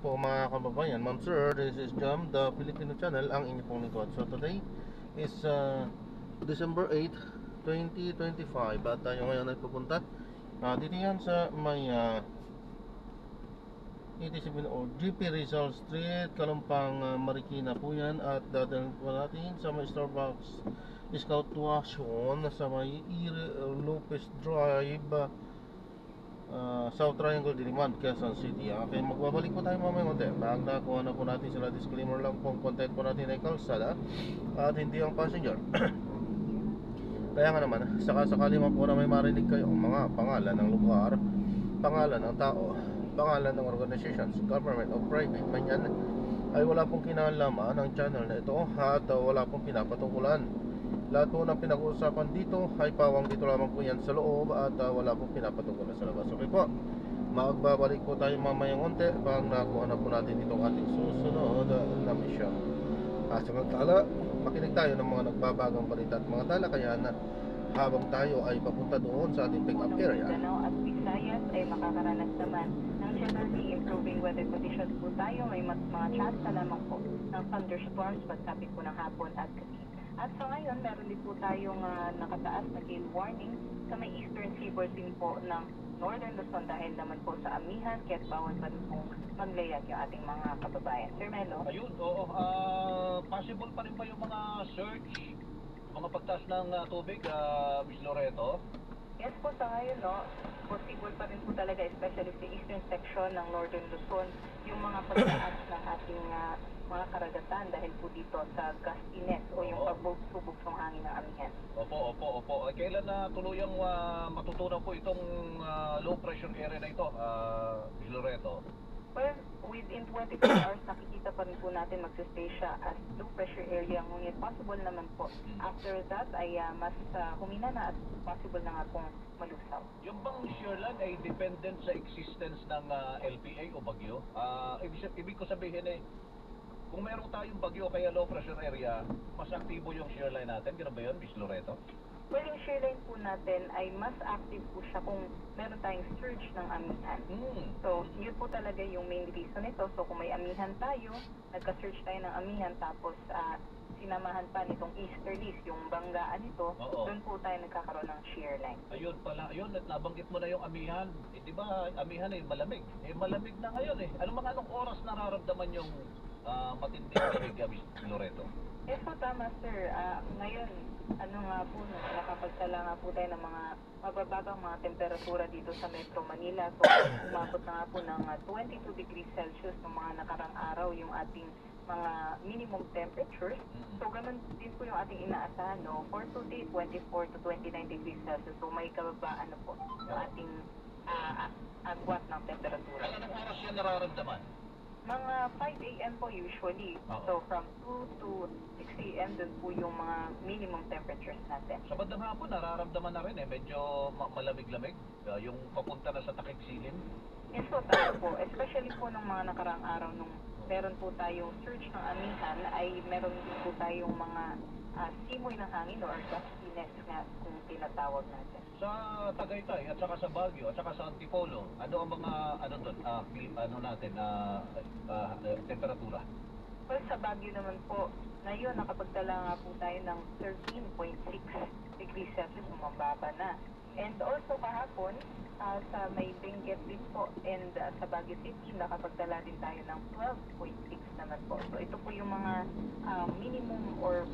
po mga kababayan, Ma'am Sir, this is Jam, the Filipino channel, ang inyo pong lingkod. So today is December 8, 2025 at tayo ngayon ay pupunta dito yan sa may 87 o GP Rizal Street, Kalumpang, Marikina po yan. At dadalhin po natin sa may Starbucks Discount Tuition sa may Lopez Drive, South Triangle, Diliman, Quezon City. Okay, magbabalik po tayo mamaya konti. Nakuha na po natin sila. Disclaimer lang po, content po natin ay kalsada at hindi ang passenger. Kaya nga naman, sakali man po na may marinig kayo mga pangalan ng lugar, pangalan ng tao, pangalan ng organizations, government o private man yan, ay wala pong kinalaman ng channel na ito at wala pong pinapatukulan. Lahat po ng pinag-uusapan dito ay pawang dito lamang po yan sa loob at wala pong pinapatukulan sa labas. Okay po, magbabalik po tayo mamayang konti pag nakuha na po natin itong ating susunod na mission. Samantala, makinig tayo ng mga nagbabagang balita at mga talakayan habang tayo ay papunta doon sa ating pick-up area. Mindanao at Visayas ay makakaranas naman ng generally improving weather conditions po tayo. May mga chance na lamang po ng thunderstorms pagkapit po ng hapon at gabi. At sa ngayon, meron din po tayong nakataas na gale warning sa may eastern seaboard din po ng Northern Luzon dahil naman po sa amihan, kaya't bawal pa rin pong maglayag yung ating mga kababayan. Sir Melo? Ayun, oo. Possible pa rin ba yung mga search, mga pagtaas ng tubig, Miss Loreto? Yes po, sa ngayon, no, possible pa rin po talaga, especially sa eastern section ng Northern Luzon, yung mga pagtaas ng ating mga karagatan dahil po dito sa gustiness o yung pagbubog ng hangin ng amihan. Opo. Kailan na tuluyang matutunan po itong low pressure area na ito, Miss Loreto? Well, within 24 hours, nakikita pa rin po natin magsistay siya as low pressure area. Ngunit possible naman po, after that ay mas humina na at possible na nga pong malusaw. Yung bang shoreline ay dependent sa existence ng LPA o bagyo? Ibig ko sabihin kung meron tayong bagyo kaya low pressure area, mas aktibo yung shoreline natin. Gano'n ba yun, Miss Loreto? Well, yung shoreline po natin ay mas active po siya kung meron tayong surge ng amihan. So, yun po talaga yung main reason nito. So, kung may amihan tayo, nagka-surge tayo ng amihan, tapos sinamahan pa nitong easterlies, yung banggaan nito, doon po tayo nagkakaroon ng shear line. Ayun pala, ayun, at nabanggit mo na yung amihan. Di ba, amihan malamig. Malamig na ngayon Anong oras nararamdaman yung matinding lamig, Miss Loreto? Yes po, tama sir. Ngayon, nakapagtala nga po tayo ng mga mabababang mga temperatura dito sa Metro Manila. So, umabot na nga po ng 22 degrees Celsius ng mga nakarang araw yung ating mga minimum temperatures. So, ganun din po yung ating inaasahan, no? For today, 24 to 29 degrees Celsius. So, may kababaan na po yung ating agwat ng temperatura. Anong oras yan nararamdaman? Mga 5 a.m. po usually. So from 2 to 6 a.m. dun po yung mga minimum temperatures natin. Sa bandang hapon, nararamdaman na rin medyo malamig-lamig, yung papunta na sa takik-silim. Yes po, tayo po. Especially po nung mga nakarang araw nung meron po tayong surge ng amihan, ay meron din po tayong mga simoy ng hangin or gustiness nga kung tinatawag natin. Sa Tagaytay at saka sa Baguio at saka sa Antipolo, ano ang mga temperatura? Well, sa Baguio naman po, ngayon nakapagtala nga po tayo ng 13.6 degrees Celsius, mababa na. And also kahapon, sa may Benguet din po and sa Baguio City, nakapagtala din tayo ng 12.6 naman po. So ito po yung mga minimum or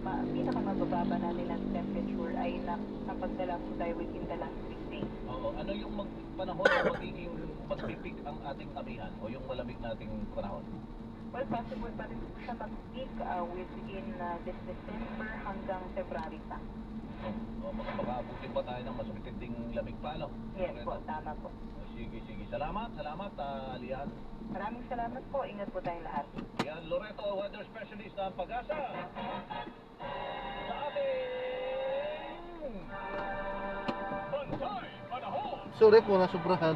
pinakamababa natin ng temperature ay nakapagtala po tayo within the last 6 days. Ano yung panahon na magiging magpipik ang ating amihan o yung malamig nating panahon? Well, possible pa rin po siya mag-peak within this December hanggang February pa. Makaabutin pa tayo ng mas matinding lamig pa, no? Yes po, tama po. Sige. Salamat, Lian. Maraming salamat po. Ingat po tayong lahat. Yan, Loreto, weather specialist ng Pag-asa. Sa ating Bantay Panahon. Sorry po, nasubrahan.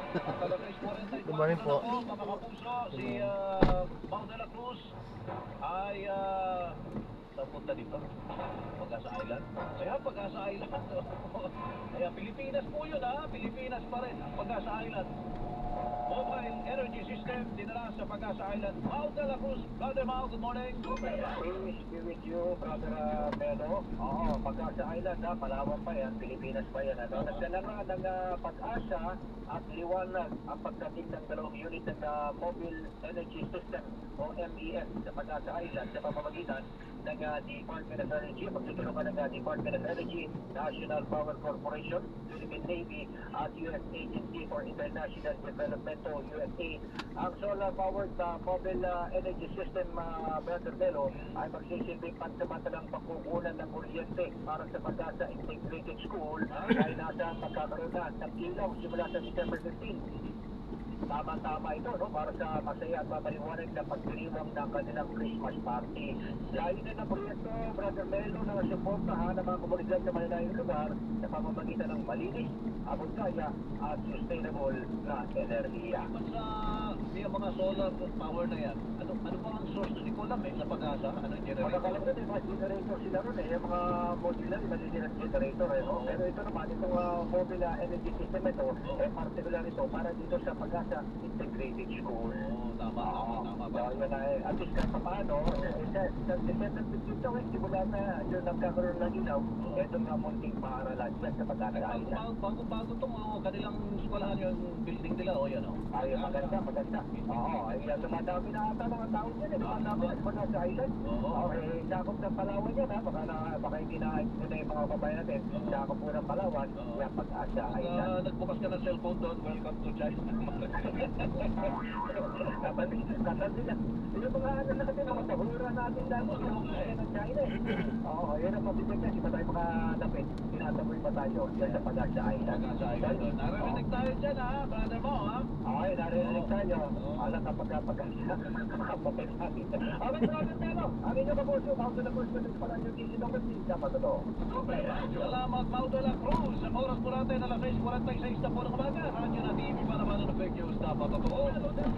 Good morning po. Mga kapuso, si Mau de la Cruz ay punta dito, Pag-asa Island. Kaya Pag-asa Island. Kaya Pilipinas po yun, Pilipinas pa rin ang Pag-asa Island. Mobile energy system dinala sa Pag-asa Island. Mau de la Cruz, Brother Mau, good morning. Peace be with you, Brother Melo. Oo, Pag-asa Island, Palawan pa yan, Pilipinas pa yan. Nagdala nga ng Pag-asa at liwanag ang pagdating ng dalawang unit ng Mobile Energy System o MES sa Pag-asa Island sa pamamagitan ng Department of Energy, pagtutulungan ng Department of Energy, National Power Corporation, Philippine Navy at US Agency for International Development o USAID. Ang solar-powered mobile energy system, Brother Melo, ay magsisilbing pansamantalang pagkukunan ng kuryente para sa Pag-asa Integrated School ay nasa magkakaroon na ng ilaw simula sa December 15. Tama-tama ito, no? Para sa masaya at mapaliwanag na pagdiriwang ng kanilang Christmas party. Layo na ng proyekto, Brother Melo, na suportahan ng mga komunidad sa malayong lugar sa pamamagitan ng malinis, abot kaya at sustainable na enerhiya. Sa mga solar power na yan, ano ba ang source? Hindi ko alam sa Pag-asa, ano yung generator? Magkakalam na yung mga generator sila ron yung mga modular, maliliit generator no? Pero ito naman, itong mobile energy system ito, particular ito para dito sa Pag-asa Integrated School. Tama. Yan ay, at least kahit paano, sa December 15 daw, simula na yun nagkakaroon ng ilaw, ito nga munting paaralan dyan sa Pag-asa Island. Bago itong kanilang eskwelahan yung building nila, yan o. Ay, maganda. Oo, ay dumadami na ata mga tao dyan, dumadami na sa Pag-asa Island. Sakop ng Palawan yan, baka hindi na yung mga babae natin, sakop po ng Palawan, yung Pag-asa Island. Nagbukas ka ng cellphone doon, welcome to China. Kasal sila. Yung mga ano na kasi, mga tahura natin dati, yung ng China eh. Oo, yun ang mabibig na, hindi pa tayo makalapit. Tinataboy pa tayo dyan sa Pag-asa Island. Narinig tayo dyan brother mo Ay, narinig tayo. Alam kapag Pag-asa, kapatay natin. Amin, Brother Melo, amin yung kapuso, Mauto na Cruz, pwede pala yung DC ng Cruz, dapat ito. Salamat, Mau de la Cruz. Sa oras po natin, alas 6:46 na po ng umaga. Radyo na TV para naman ng fake news. Dapat totoo.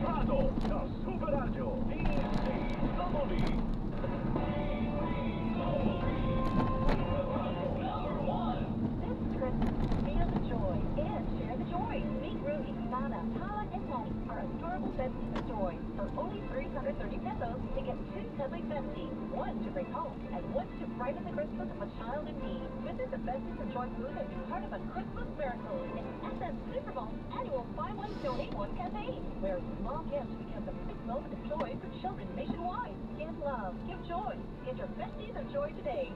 Prado, sa Super Radio. DSC This Christmas, feel the joy and share the joy. Meet Rudy, Nana, Tala, and Mommy, our adorable besties of joy. For only 330 pesos, they get 2 cuddly besties, one to bring home, and one to brighten the Christmas of a child in need. Visit the Besties of Joy booth and be part of a Christmas miracle in SM Superbowl annual Buy One Donate One campaign, where small gifts become the big moment of joy for children nationwide. Give love, give joy. Get your Besties of Joy today.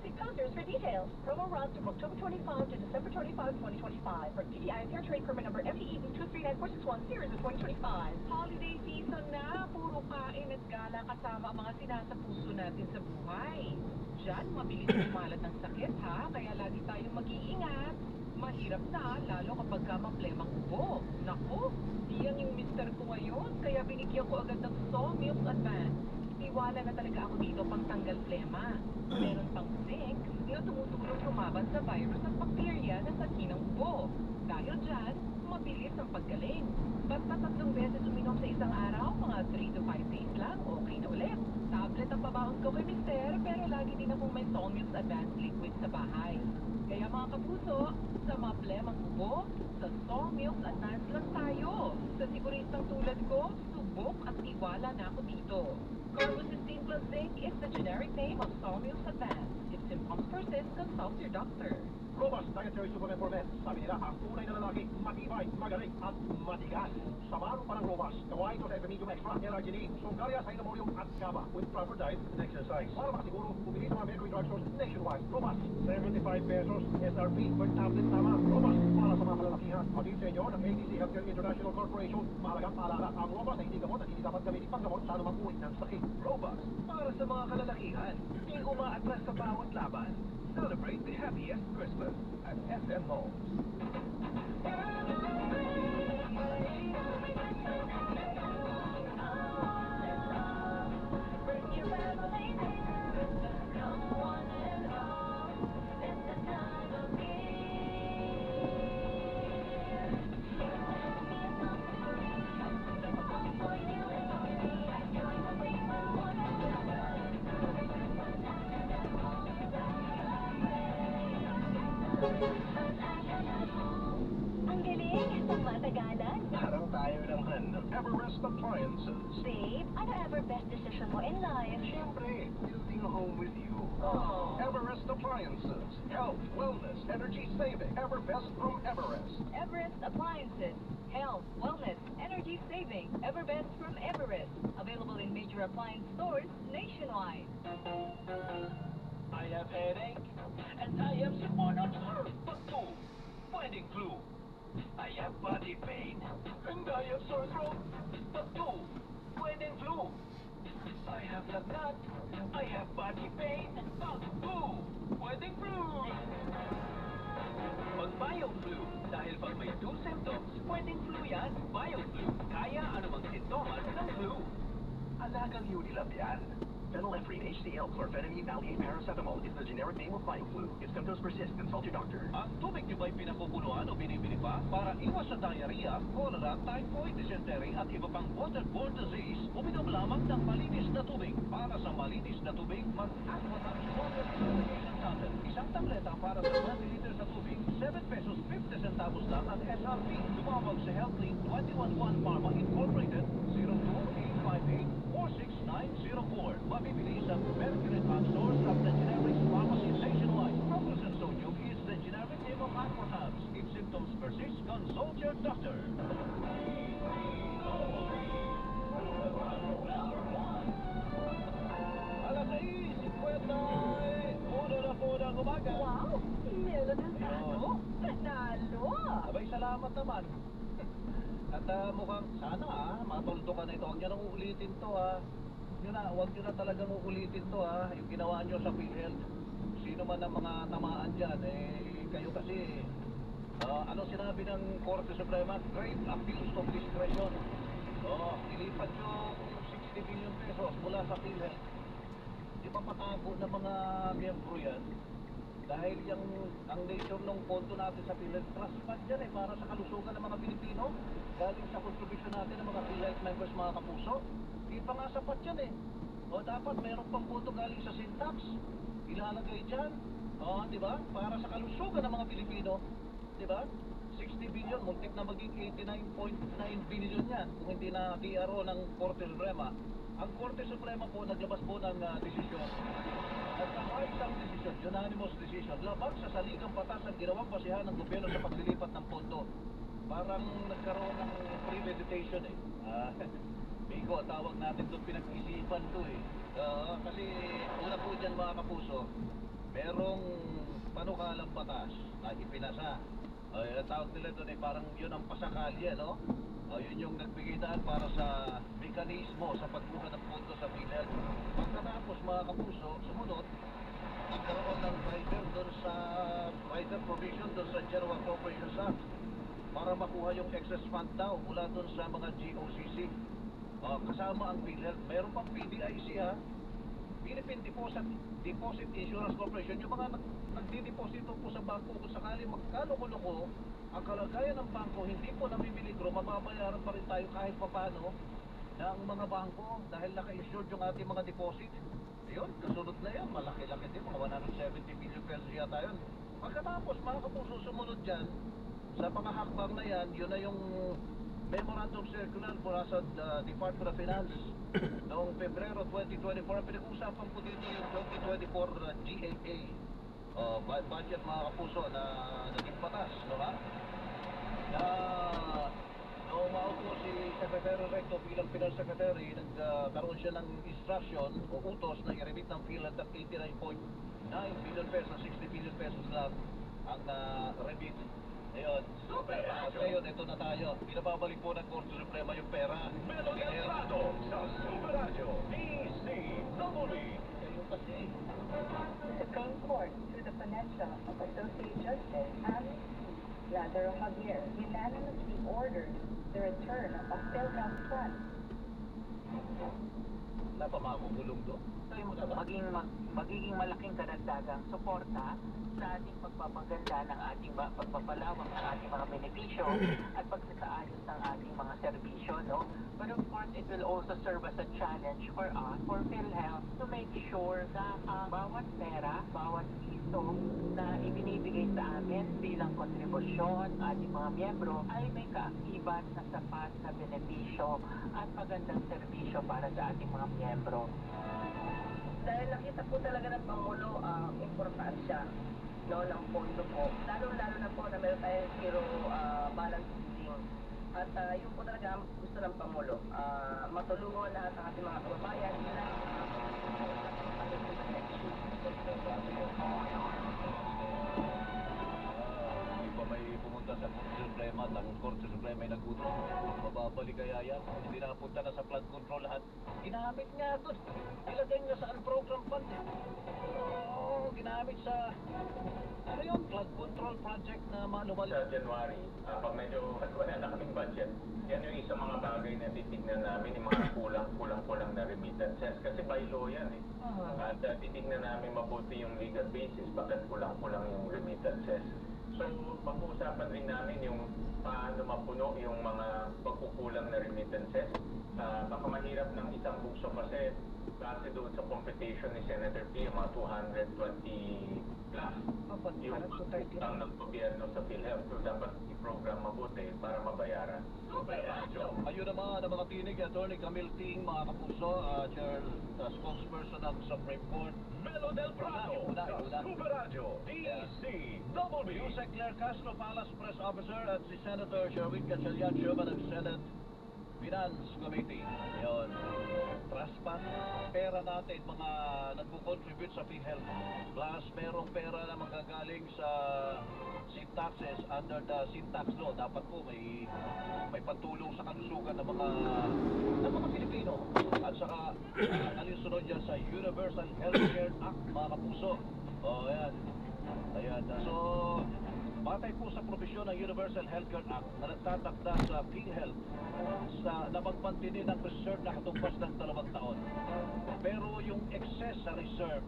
See posters for details. Promo runs from October 25 to December 25, 2025 for TTI Fair Trade Permit number FTE 239461 series of 2025. Holiday season na, puro kain at gala kasama ang mga sinasa puso natin sa buhay. Diyan, mabilis kumalat ng sakit kaya lagi tayong mag-iingat. Mahirap na, lalo kapag maplemang ubo. Naku, diyang yung mister ko ngayon, kaya binigyan ko agad ng Somilk Advance. Iwala na talaga ako dito pang tanggal plema. Meron pang zinc na tumutulong lumaban sa virus at bakterya na sanhi ng ubo. Dahil dyan, mabilis ang paggaling. Basta 3 beses uminom sa isang araw, mga 3 to 5 days lang, okay na ulit. Tablet ang pabaon ko kay mister, pero lagi din akong may Somilk Advanced Liquid sa bahay. Kaya mga kapuso, sa mga plemang ubo, sa Somilk Advanced lang tayo. Sa siguristang tulad ko, subok at iwala na ako dito. Carbocysteine plus zinc is the generic name of Somilk Advanced. If symptoms persist, consult your doctor. Robust Dietary Supplement for Men. Sabi nila, ang tunay na lalaki, matibay, magaling, at matigas. Samahan pa ng Robust. Gawa ito sa Medium Extra, L-Arginine, Songaria, Cinnamonium, at GABA with proper diet and exercise. Para makasiguro, bumili sa mga Mercury Drugstores nationwide. Robust, 75 pesos, SRP, per tablet tama. Robust, para sa mga kalalakihan. Pagin sa inyo ng ATC Healthcare International Corporation, mahalagang paalala, ang Robust ay hindi gamot at hindi dapat gamitin panggamot sa anumang uri ng sakit. Robust, para sa mga kalalakihan, di umaatras sa bawat laban. Celebrate the happiest Christmas at SM Malls. Ang galing, pang matagalan. Parang tayo yan. Everest Appliances. Babe, ano ever best decision mo in life? Siyempre, building a home with you. Oh. Everest Appliances. Health, wellness, energy saving. Everbest from Everest. Everest Appliances. Health, wellness, energy saving. Everbest from Everest. Available in major appliance stores nationwide. I have headache, and I have pneumonia. But two, finding flu. I have body pain, and I have sore throat. But two, finding flu. I have lagnat, I have body pain. But two, finding flu. Pag BioFlu, dahil pag may 2 symptoms, pwedeng flu yan. BioFlu, kaya anumang sintomas ng flu. Alagang Unilab yan. Phenylephrine HCl chlorphenamine alkane paracetamol is the generic name of BioFlu. If symptoms persist, consult your doctor. Ang tubig niyo ba'y pinakukuluan o binibili pa para iwas sa diarrhea, cholera, typhoid, dysentery at iba pang waterborne disease? Uminom lamang ng malinis na tubig. Para sa malinis na tubig, mag-Aquatabs Water Purification Tablet. Isang tableta para sa 20 liters na tubig. 7 pesos 50 centavos lang ang SRP. Tumawag sa HealthLink 211 Pharma Incorporated 02858-46904. Mabibili sa Mercury Drug Stores at the generics pharmacy nationwide. Proclus Sodium is the generic name of Aquatabs. If symptoms persist, consult your doctor. Alas 6:50, uno na po ng umaga. Wow! Melo ng talo! Panalo! Abay, salamat naman. At mukhang sana matuldo ka na ito. Huwag nyo nang uulitin to huwag nyo na talagang uulitin to yung ginawa nyo sa PhilHealth. Sino man ang mga tamaan dyan, kayo kasi, ano sinabi ng Korte Suprema? Grave abuse of discretion. Nilipat nyo 60 billion pesos mula sa PhilHealth. Di ba patago ng mga miyembro yan? Dahil ang nature ng pondo natin sa PhilHealth, trust fund yan para sa kalusugan ng mga Pilipino. Galing sa contribution natin ng mga PhilHealth members, mga kapuso. Di pa nga sapat yan dapat meron pang pondo galing sa sin tax. Ilalagay dyan. Di ba? Para sa kalusugan ng mga Pilipino. Di ba? 60 billion, muntik na maging 89.9 billion yan kung hindi na DRO ng Korte Suprema. Ang Korte Suprema po naglabas po ng desisyon. At ang isang desisyon, unanimous decision, labag sa saligang batas ang ginawang basihan ng gobyerno sa paglilipat ng pondo. Parang nagkaroon ng premeditation Biko, tawag natin doon pinag-isipan to kasi una po dyan mga kapuso, merong panukalang batas na ipinasa. Tawag nila doon parang yun ang pasakalya, yun yung nagbigay daan para sa mekanismo sa pagkuha ng pondo sa PhilHealth. Pagkatapos mga kapuso, sumunod, nagkaroon ng rider provision doon sa General Appropriations Act para makuha yung excess fund daw mula doon sa mga GOCC. Kasama ang PhilHealth, meron pang PDIC Philippine Deposit Insurance Corporation, yung mga nagdideposito po sa bangko kung sakali magkaloko-loko ang kalagayan ng bangko, hindi po namimiligro, mababayaran pa rin tayo kahit papano ng mga bangko dahil naka-insured yung ating mga deposit. Ayun, kasunod na yan, malaki-laki din, mga 170 billion pesos yata yun. Pagkatapos mga kapuso, sumunod dyan sa mga hakbang na yan, yun na yung Memorandum Circular mula sa Department of Finance noong Pebrero 2024. Pinag-usapan po dito yung 2024 GAA budget mga kapuso na naging batas, noong maupo si Secretary Recto bilang Finance Secretary, nagkaroon siya ng instruction o utos na i-remit ng PhilHealth at 89.9 billion pesos, 60 billion pesos lang ang remit. Ayun. At ngayon, ito na tayo. Pinababalik po ng Korte Suprema yung pera. Melo Delgado sa Super Radio, DCW. Ayun kasi. The Supreme Court, through the financial of Associate Justice Alice Lazaro Javier, unanimously ordered the return of PhilHealth funds. Wala pa makakugulong doon. Magiging malaking kadagdagang suporta sa ating pagpapaganda ng ating pagpapalawak ng ating mga benepisyo at pagsasaayos ng ating mga serbisyo, no? But of course, it will also serve as a challenge for us, for PhilHealth, to make sure na ang bawat pera, bawat piso na ibinibigay sa amin bilang kontribusyon ating mga miyembro ay may kaakibat na sapat na benepisyo at magandang serbisyo para sa ating mga miyembro. Dahil nakita po talaga ng Pangulo ang importansya, no, ng pondo po. Lalo-lalo na po na meron tayong zero balance budgeting. At yun po talaga ang gusto ng Pangulo. Matulungan lahat ang ating mga kababayan. Hindi pa may pumunta sa Korte Suprema, tapos Korte Suprema ay nagutong. Mababalik kaya yan. Hindi nakapunta na sa flood control lahat. Ginamit nga doon. Ilagay nga sa program fund. Oo, ginamit sa ano yun, flood control project na manual. Sa January, pag medyo wala na kaming budget, yan yung isang mga bagay na titignan namin, yung mga kulang-kulang na remittances. Kasi by law yan eh. At titignan namin mabuti yung legal basis, bakit kulang-kulang yung remittances. So, pag-uusapan rin namin yung paano mapuno yung mga pagkukulang na remittances. Baka mahirap ng isang bukso kasi base doon sa computation ni Senator P, yung mga 220 plus yung utang ng gobyerno sa PhilHealth. So, dapat i-program mabuti para mabayaran. Ayun naman ang mga tinig, Attorney Camille Ting, mga kapuso, Chair, spokesperson ng Supreme Court. Melo del Prado, Super Radio, DCW. Yusek Claire Castro, Palace Press Officer, at si Senator Sherwin Gatchalian, Chairman ng Senate Finance Committee. Yun. Trust fund, pera natin, mga nagpo-contribute sa PhilHealth. Plus, merong pera na magagaling sa sin taxes under the sin tax law. Dapat po may pantulong sa kalusugan ng mga Pilipino. At saka, ano yung sunod yan sa Universal Healthcare Act, mga kapuso. Ayan. Ayan. So, batay po sa provisyon ng Universal Healthcare Act na nagtatakda sa PhilHealth na magpantinin ang reserve na katumbas ng 2 taon. Pero yung excess sa reserve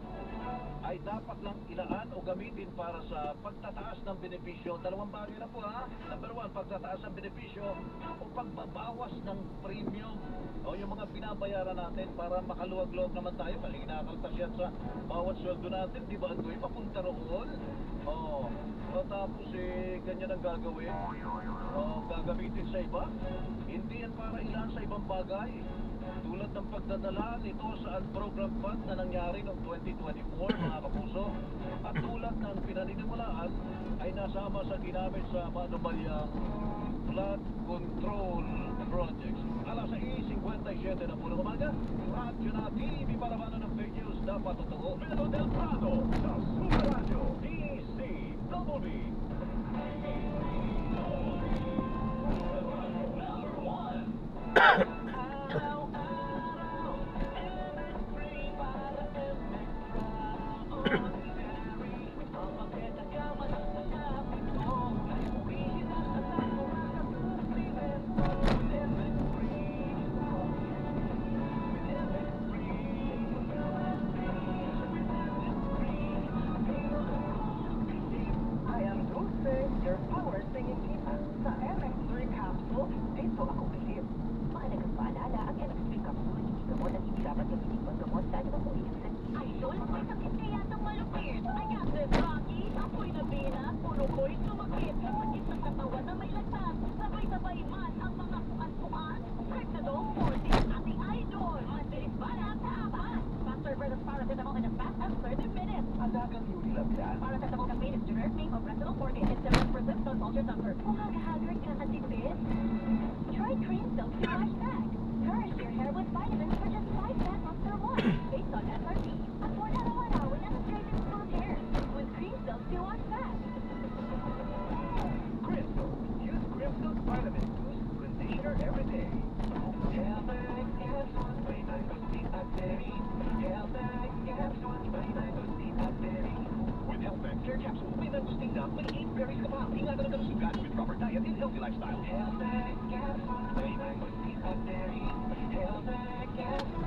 ay dapat lang ilaan o gamitin para sa pagtataas ng benepisyo. 2 bagay na po ha. Number 1, pagtataas ng benepisyo o pagbabawas ng premium o yung mga binabayaran natin para makaluwag-luwag naman tayo kasi kinakaltas yan sa bawat sweldo natin. Di ba Andoy? Papunta roon. Tapos ganyan ang gagawin. Gagamitin sa iba. Hindi yan para ilan sa ibang bagay. Tulad ng pagdadala nito sa program fund na nangyari noong 2024, mga kapuso. At tulad ng pinaniniwalaan ay nasama sa ginamit sa manumalyang flood control projects. Alas 6:57 na po ng umaga. Radyo na TV para mano ng fake news dapat totoo. Melo del Prado, sa Super Radio, DCW. Your power singing kita sa MX3 capsule, dito ako bilib. Mahalagang paalala, ang MX3 capsule hindi gamot at hindi dapat gamitin panggamot sa anumang uri ng sakit. Idol, may sakit kaya itong malupit. Kaya Sis Rocky, apoy na bina, puro ko'y sumakit. Sakit ng katawan na may lagtas, sabay-sabay man ang mga puan-puan. Pregnadol 40, ating idol. Mabilis ba na tapat? Faster versus paracetamol in a fast as 30 minutes. Alagang Unilag yan. Paracetamol campaign is generic name of Pregnadol 40 instead of persistent ulcer suffer. Kung haggard ka katipid, try Cream Silk to Wash Back. Nourish your hair with vitamins for just 5 pesos per one. Based on SRP, afford araw-araw and straighten smooth hair with Cream Silk to Wash Back. Crystal. Use Crystal Vitamin Boost Conditioner every day. Helping capsules, may nagustin at berry. Helping capsules, may nagustin at berry. With Helping Care Capsule, may nagustin na, may 8 berries ka pa. Ingatan ang kalusugan with proper diet and healthy lifestyle. Helping capsules, may nagustin at berry. Helping capsules.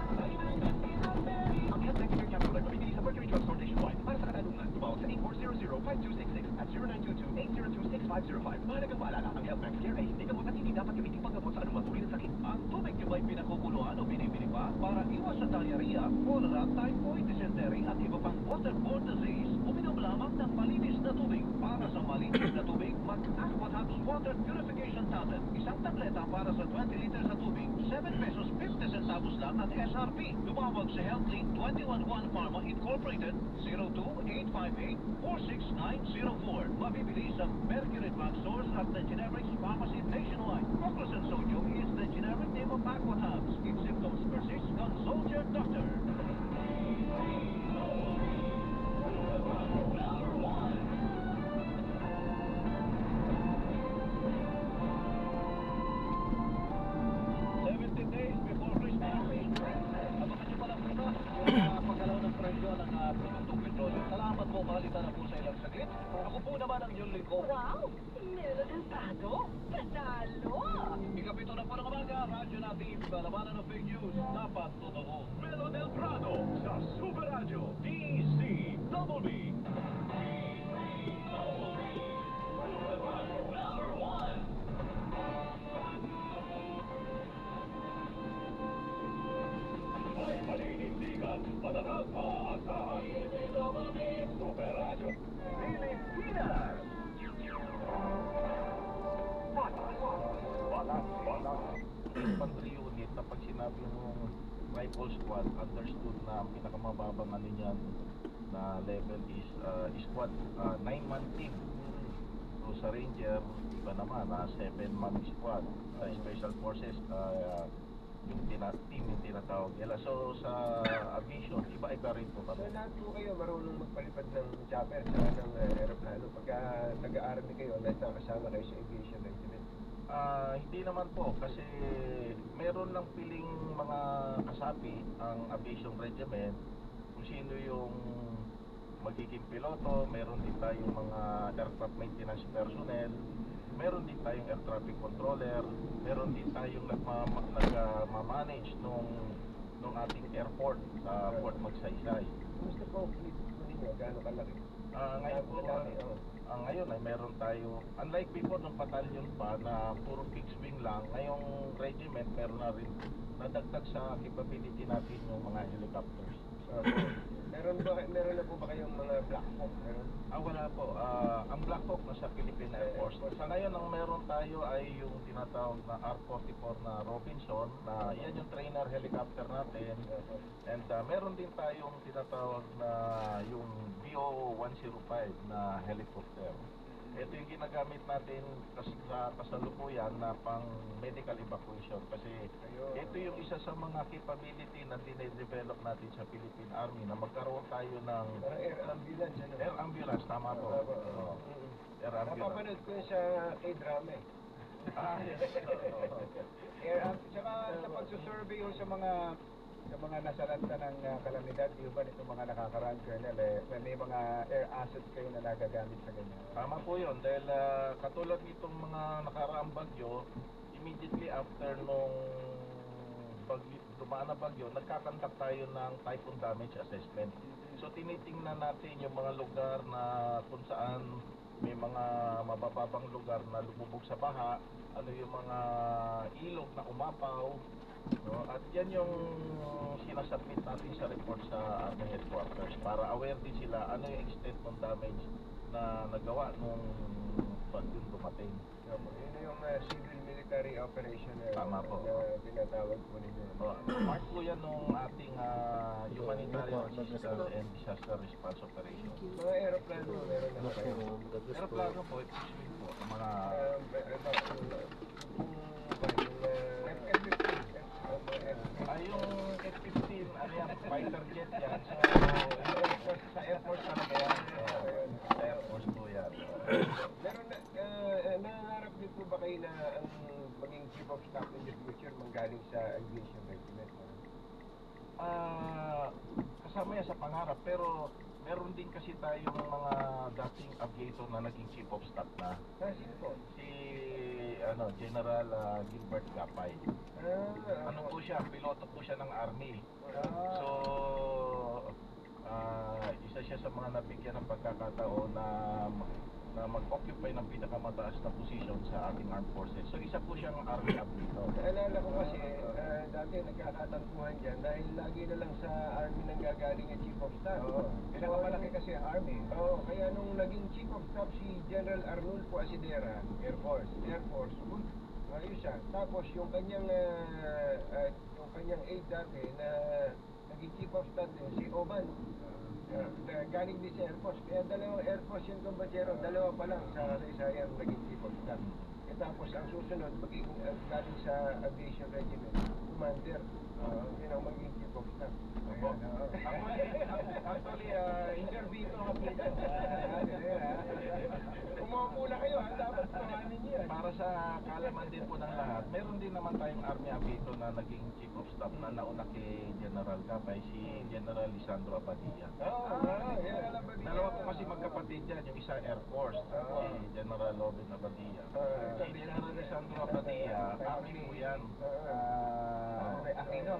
naman o binibili pa para iwas sa diarrhea, cholera, typhoid, dysentery at iba pang waterborne disease. Uminom lamang ng malinis na tubig. Para sa malinis na tubig, mag-Aquatabs Water Purification Tablet. Isang tableta para sa 20 liters na tubig. 7 pesos 50 centavos lang ang SRP. Tumawag sa HealthLink 211 Pharma Incorporated 02-858-46904. Mabibili sa Mercury Drug Stores at the Generics Pharmacy nationwide. Proclasen Sodium is the generic name of Aquatabs. If symptoms persist, consult your doctor. Days before Christmas. Abangan nyo pala muna yung paggalaw ng presyo ng produktong petrolyo. Salamat po, balita na po sa ilang saglit. Ako po naman ang iyong lingkod. Wow! Melo del Prado! Panalo! Ikapito na po ng umaga, radyo natin, labanan ng fake news, dapat totoo. Melo del Prado sa Super Radio, DZBB. Paninindigan, matatag maasahan, Super Radio, Pilipinas! Infantry unit na pag sinabi mong rifle squad, understood na ang pinakamababang ano niyan na level is squad 9-man team. So sa Ranger, iba naman 7-man squad. Sa Special Forces, yung team yung tinatawag nila. So sa aviation, iba-iba rin po kami. So lahat po kayo marunong magpalipad ng chopper sa ng aeroplano pagka nag-aaral kayo, kasama kayo sa aviation regiment. Hindi naman po kasi meron lang piling mga kasapi ang aviation regiment kung sino yung magiging piloto. Meron din tayong mga aircraft maintenance personnel, meron din tayong air traffic controller, meron din tayong nagmamanage nung ating airport sa Port Magsaysay. Gusto po fleet po ninyo, gaano kalaki? Ngayon ay meron tayo, unlike before nung batalyon pa na puro fixed wing lang, ngayong regiment meron na rin nadagdag sa capability natin yung mga helicopters. Meron na po ba kayong mga Black Hawk? Meron? Wala po. Ang Black Hawk nasa Philippine Air Force. Sa ngayon ang meron tayo ay yung tinatawag na R-44 na Robinson, na yan yung trainer helicopter natin. And meron din tayong tinatawag na yung BO-105 na helicopter. Ito yung ginagamit natin sa kasalukuyan na pang medical evacuation kasi ito yung isa sa mga capability na dinedevelop natin sa Philippine Army na magkaroon tayo ng Air ambulance, ano? air ambulance, tama po. Air ambulance. Napapanood ko yun sa K-drama eh. Saka sa pagsusurvey o sa mga nasalanta ng kalamidad, di ba itong mga nakakaraan, Colonel, may mga air assets kayo na nagagamit sa ganyan? Tama po yun, dahil katulad nitong mga nakaraang bagyo, immediately after nung dumaan na bagyo, nagkakandak tayo ng typhoon damage assessment. So tinitingnan natin yung mga lugar na kung saan may mga mabababang lugar na lumubog sa baha, ano yung mga ilog na umapaw, no? At yan yung sinasubmit natin sa report sa Army Headquarters para aware din sila ano yung extent ng damage na nagawa nung bagyong dumating. Yun yung civil military operation Tama po. na tinatawag po ninyo. Part po yan nung ating humanitarian assistance and disaster response operation. Mga aeroplano, meron na kayo. Aeroplano po, ipisuin po ang mga yung F-15, ano yan, fighter jet yan. So, sa Air Force talaga yan. Sa Air Force po yan. Meron na, nangangarap din po ba kayo na ang maging chief of staff in the future manggaling sa aviation regiment? Kasama yan sa pangarap, pero meron din kasi tayong mga dating aviator na naging chief of staff na. Sino po? Si General Gilbert Gapay. Ano po siya, piloto po siya ng Army. So, isa siya sa mga nabigyan ng pagkakataon na na mag-occupy ng pinakamataas na posisyon sa ating armed forces. So isa po siyang army abdito. Naalala ko kasi, dati nagkakatampuhan dyan dahil lagi na lang sa army nang gagaling yung chief of staff. Pinakamalaki kasi ang army. Kaya nung naging chief of staff si General Arnulfo Asidera, Air Force, ayos siya. Tapos yung kanyang aide dati na naging chief of staff din, si Oban, galing din sa Air Force. Kaya dalawang Air Force yung kumbachero, dalawa pa lang sa Isayang naging chief of staff. Tapos ang susunod, maging galing sa Aviation Regiment, Commander, yun ang maging chief of staff. Actually, interview ito ang dito. Umupo na kayo, dapat kumanin niyo. Para sa kaalaman din po ng lahat, meron din naman tayong Army Abito na naging chief of staff na nauna kay General Capay, si General Lisandro Abadia. Dalawa po kasi magkapatid yan, yung isa Air Force, si General Robin Abadia. Si General Lisandro Abadia, Army po yan. Aquino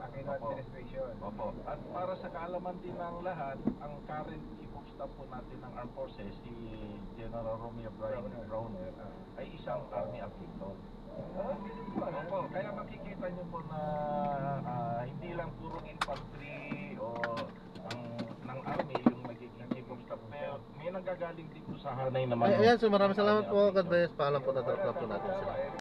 administration. Opo. At para sa kaalaman din ng lahat, ang current chief of staff po natin ng Armed Forces, si General Romeo Browner, ay isang Army Abito. Opo, kaya makikita nyo po na hindi lang puro infantry o ng Army yung magiging chief of staff, pero may nanggagaling din po sa hanay naman. Ayan, so maraming salamat po. God bless. Paalam po na po natin sila.